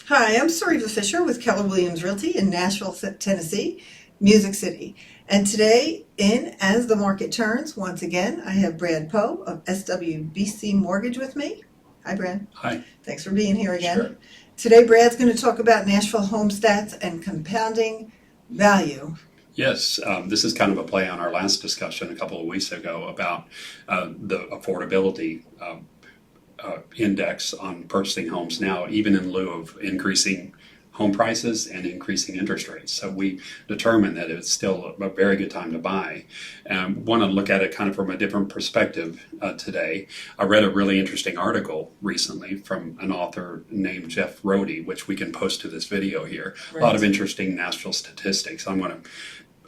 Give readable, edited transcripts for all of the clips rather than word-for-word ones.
Hi, I'm Suriva Fisher with Keller Williams Realty in Nashville, Tennessee, Music City. And today, in As the Market Turns, once again, I have Brad Poe of SWBC Mortgage with me. Hi, Brad. Hi. Thanks for being here again. Sure. Today, Brad's going to talk about Nashville home stats and compounding value. Yes, this is kind of a play on our last discussion a couple of weeks ago about the affordability index on purchasing homes now, even in lieu of increasing home prices and increasing interest rates. So we determined that it's still a very good time to buy. Want to look at it kind of from a different perspective today. I read a really interesting article recently from an author named Jeff Rody, which we can post to this video here. Right. A lot of interesting Nashville statistics. I'm going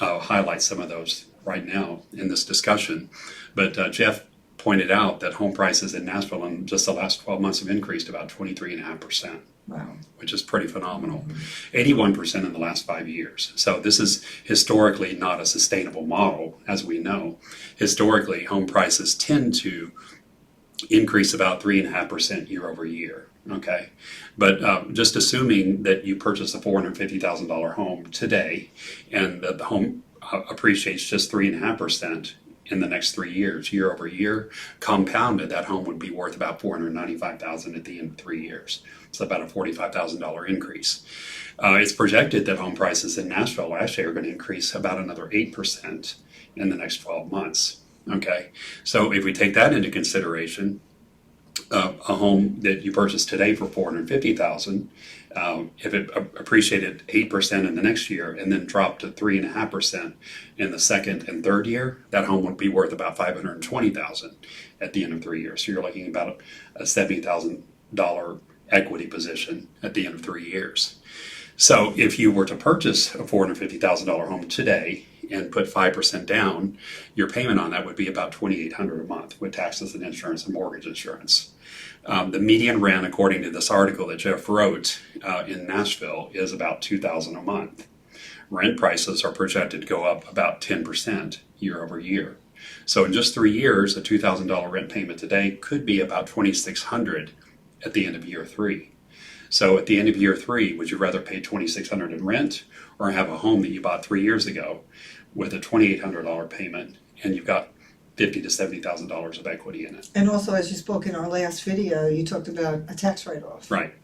to highlight some of those right now in this discussion. But Jeff pointed out that home prices in Nashville in just the last 12 months have increased about 23.5%. Wow. Which is pretty phenomenal. 81% in the last 5 years. So this is historically not a sustainable model, as we know. Historically, home prices tend to increase about 3.5% year over year. Okay, but just assuming that you purchase a $450,000 home today, and that the home appreciates just 3.5% in the next 3 years, year over year, compounded, that home would be worth about $495,000 at the end of 3 years. So about a $45,000 increase. It's projected that home prices in Nashville actually are going to increase about another 8% in the next 12 months. Okay, so if we take that into consideration, a home that you purchase today for $450,000, if it appreciated 8% in the next year and then dropped to 3.5% in the second and third year, that home would be worth about $520,000 at the end of 3 years. So you're looking about a $70,000 equity position at the end of 3 years. So if you were to purchase a $450,000 home today and put 5% down, your payment on that would be about $2,800 a month with taxes and insurance and mortgage insurance. The median rent, according to this article that Jeff wrote in Nashville, is about $2,000 a month. Rent prices are projected to go up about 10% year over year. So in just 3 years, a $2,000 rent payment today could be about $2,600 at the end of year 3. So at the end of year 3, would you rather pay $2,600 in rent or have a home that you bought 3 years ago with a $2,800 payment and you've got $50,000 to $70,000 of equity in it? And also, as you spoke in our last video, you talked about a tax write-off. Right.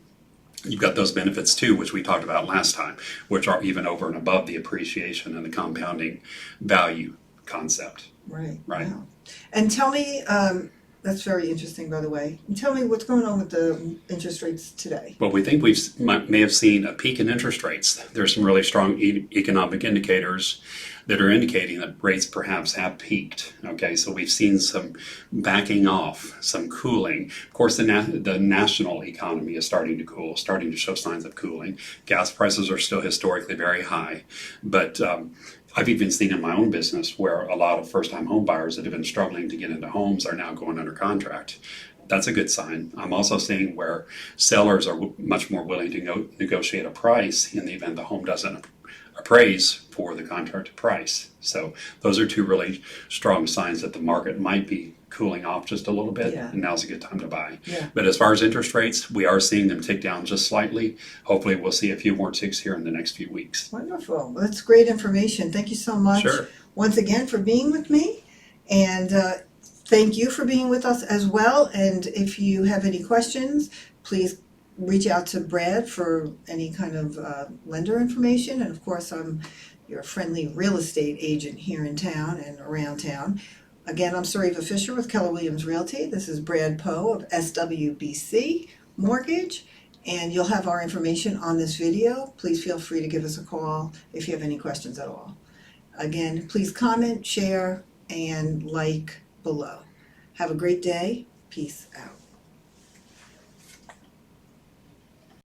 You've got those benefits too, which we talked about last time, which are even over and above the appreciation and the compounding value concept. Right. Right. Wow. And tell me, that's very interesting, by the way. And tell me what's going on with the interest rates today. Well, we think we may have seen a peak in interest rates. There's some really strong economic indicators that are indicating that rates perhaps have peaked. Okay, so we've seen some backing off, some cooling. Of course, the national economy is starting to cool, starting to show signs of cooling. Gas prices are still historically very high, but I've even seen in my own business where a lot of first-time home buyers that have been struggling to get into homes are now going under contract. That's a good sign. I'm also seeing where sellers are much more willing to negotiate a price in the event the home doesn't appraise for the contract price. So those are two really strong signs that the market might be cooling off just a little bit, and now's a good time to buy. Yeah. But as far as interest rates, we are seeing them tick down just slightly. Hopefully we'll see a few more ticks here in the next few weeks. Wonderful. Well, that's great information. Thank you so much Sure. once again for being with me. And thank you for being with us as well. And if you have any questions, please reach out to Brad for any kind of lender information. And of course, I'm your friendly real estate agent here in town and around town. Again, I'm Suriva Fisher with Keller Williams Realty. This is Brad Poe of SWBC Mortgage. And you'll have our information on this video. Please feel free to give us a call if you have any questions at all. Again, please comment, share, and like below. Have a great day. Peace out.